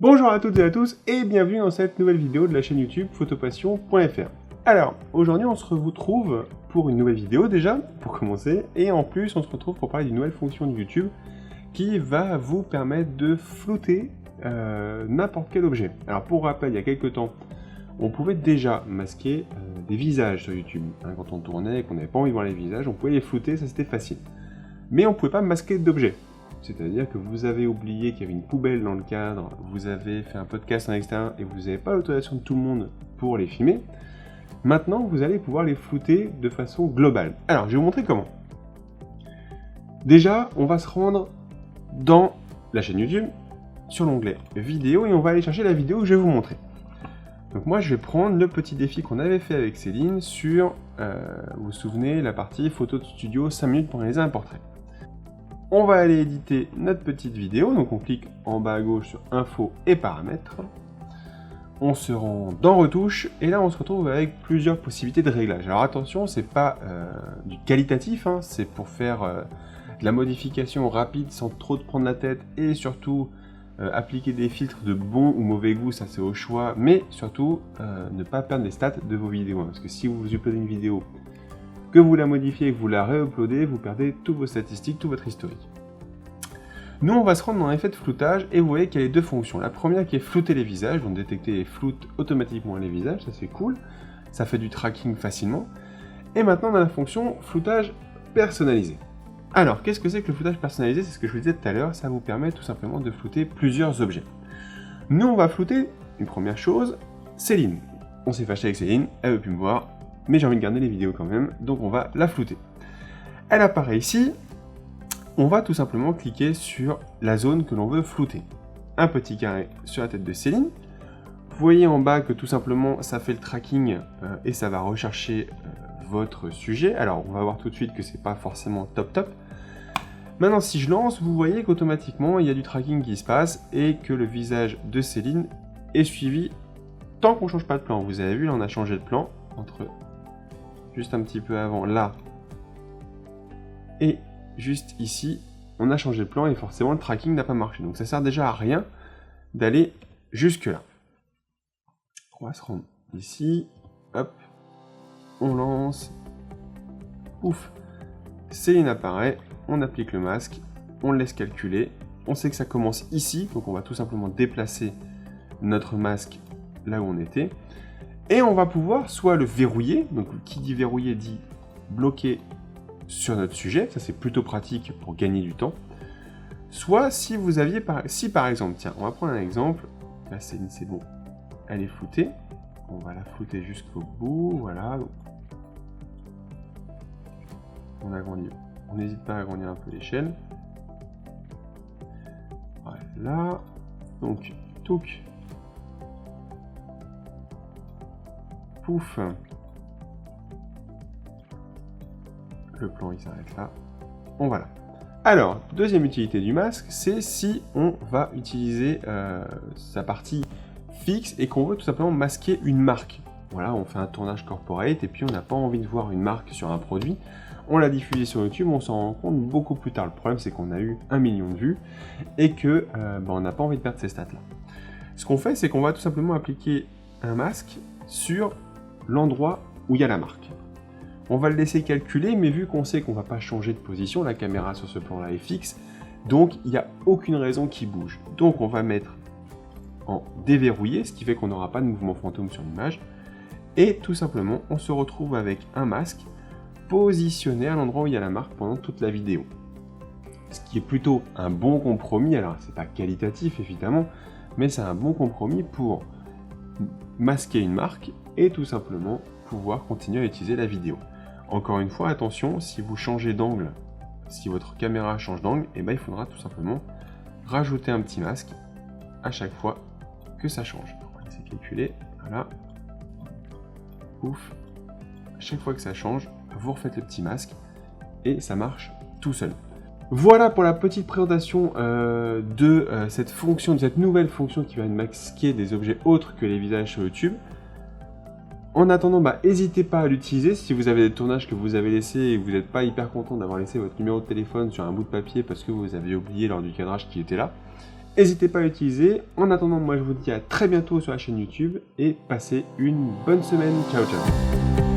Bonjour à toutes et à tous et bienvenue dans cette nouvelle vidéo de la chaîne YouTube photopassion.fr. Alors, aujourd'hui on se retrouve pour une nouvelle vidéo déjà, pour commencer, et en plus on se retrouve pour parler d'une nouvelle fonction de YouTube qui va vous permettre de flouter n'importe quel objet. Alors pour rappel, il y a quelques temps, on pouvait déjà masquer des visages sur YouTube. Quand on tournait et qu'on n'avait pas envie de voir les visages, on pouvait les flouter, ça c'était facile. Mais on ne pouvait pas masquer d'objets. C'est-à-dire que vous avez oublié qu'il y avait une poubelle dans le cadre, vous avez fait un podcast en extérieur et vous n'avez pas l'autorisation de tout le monde pour les filmer. Maintenant, vous allez pouvoir les flouter de façon globale. Alors, je vais vous montrer comment. Déjà, on va se rendre dans la chaîne YouTube, sur l'onglet vidéo, et on va aller chercher la vidéo que je vais vous montrer. Donc moi, je vais prendre le petit défi qu'on avait fait avec Céline sur, vous vous souvenez, la partie photo de studio, 5 minutes pour réaliser un portrait. On va aller éditer notre petite vidéo, donc on clique en bas à gauche sur Info et Paramètres. On se rend dans Retouches, et là on se retrouve avec plusieurs possibilités de réglage. Alors attention, c'est pas du qualitatif, hein, c'est pour faire de la modification rapide sans trop te prendre la tête, et surtout appliquer des filtres de bon ou mauvais goût, ça c'est au choix, mais surtout ne pas perdre les stats de vos vidéos, hein, parce que si vous uploadez une vidéo, que vous la modifiez et que vous la réuploadez, vous perdez toutes vos statistiques, tout votre historique. Nous, on va se rendre dans l'effet de floutage, et vous voyez qu'il y a les deux fonctions. La première qui est flouter les visages, donc détecter et floute automatiquement les visages, ça c'est cool, ça fait du tracking facilement. Et maintenant, on a la fonction floutage personnalisé. Alors, qu'est-ce que c'est que le floutage personnalisé? C'est ce que je vous disais tout à l'heure, ça vous permet tout simplement de flouter plusieurs objets. Nous, on va flouter une première chose, Céline. On s'est fâché avec Céline, elle veut plus me voir, mais j'ai envie de garder les vidéos quand même, donc on va la flouter. Elle apparaît ici, on va tout simplement cliquer sur la zone que l'on veut flouter. Un petit carré sur la tête de Céline. Vous voyez en bas que tout simplement ça fait le tracking et ça va rechercher votre sujet. Alors on va voir tout de suite que c'est pas forcément top. Maintenant si je lance, vous voyez qu'automatiquement il y a du tracking qui se passe et que le visage de Céline est suivi tant qu'on ne change pas de plan. Vous avez vu, là on a changé de plan entre juste un petit peu avant là et juste ici, on a changé de plan et forcément le tracking n'a pas marché. Donc ça sert déjà à rien d'aller jusque là. On va se rendre ici, hop, on lance, ouf, Céline apparaît, on applique le masque, on le laisse calculer, on sait que ça commence ici, donc on va tout simplement déplacer notre masque là où on était. Et on va pouvoir soit le verrouiller, donc qui dit verrouiller dit bloquer sur notre sujet, ça c'est plutôt pratique pour gagner du temps. Soit si vous aviez, si par exemple, tiens, on va prendre un exemple, là c'est bon, elle est floutée, on va la flouter jusqu'au bout, voilà. On agrandit, on n'hésite pas à agrandir un peu l'échelle. Voilà, donc, touc. Pouf, le plan il s'arrête là, on va là. Alors, deuxième utilité du masque, c'est si on va utiliser sa partie fixe et qu'on veut tout simplement masquer une marque. Voilà, on fait un tournage corporate et puis on n'a pas envie de voir une marque sur un produit, on l'a diffusé sur YouTube, on s'en rend compte beaucoup plus tard. Le problème c'est qu'on a eu 1 million de vues et que on n'a pas envie de perdre ces stats là. Ce qu'on fait, c'est qu'on va tout simplement appliquer un masque sur l'endroit où il y a la marque. On va le laisser calculer, mais vu qu'on sait qu'on ne va pas changer de position, la caméra sur ce plan-là est fixe, donc il n'y a aucune raison qu'il bouge. Donc on va mettre en déverrouillé, ce qui fait qu'on n'aura pas de mouvement fantôme sur l'image, et tout simplement on se retrouve avec un masque positionné à l'endroit où il y a la marque pendant toute la vidéo. Ce qui est plutôt un bon compromis, alors c'est pas qualitatif évidemment, mais c'est un bon compromis pour masquer une marque et tout simplement pouvoir continuer à utiliser la vidéo. Encore une fois, attention, si vous changez d'angle, si votre caméra change d'angle, et il faudra tout simplement rajouter un petit masque à chaque fois que ça change. On va laisser calculer, voilà. Ouf. À chaque fois que ça change, vous refaites le petit masque et ça marche tout seul. Voilà pour la petite présentation de cette fonction, de cette nouvelle fonction qui va masquer des objets autres que les visages sur YouTube. En attendant, n'hésitez pas à l'utiliser si vous avez des tournages que vous avez laissés et que vous n'êtes pas hyper content d'avoir laissé votre numéro de téléphone sur un bout de papier parce que vous avez oublié lors du cadrage qu'il était là. n'hésitez pas à l'utiliser. En attendant, moi je vous dis à très bientôt sur la chaîne YouTube et passez une bonne semaine. Ciao ciao.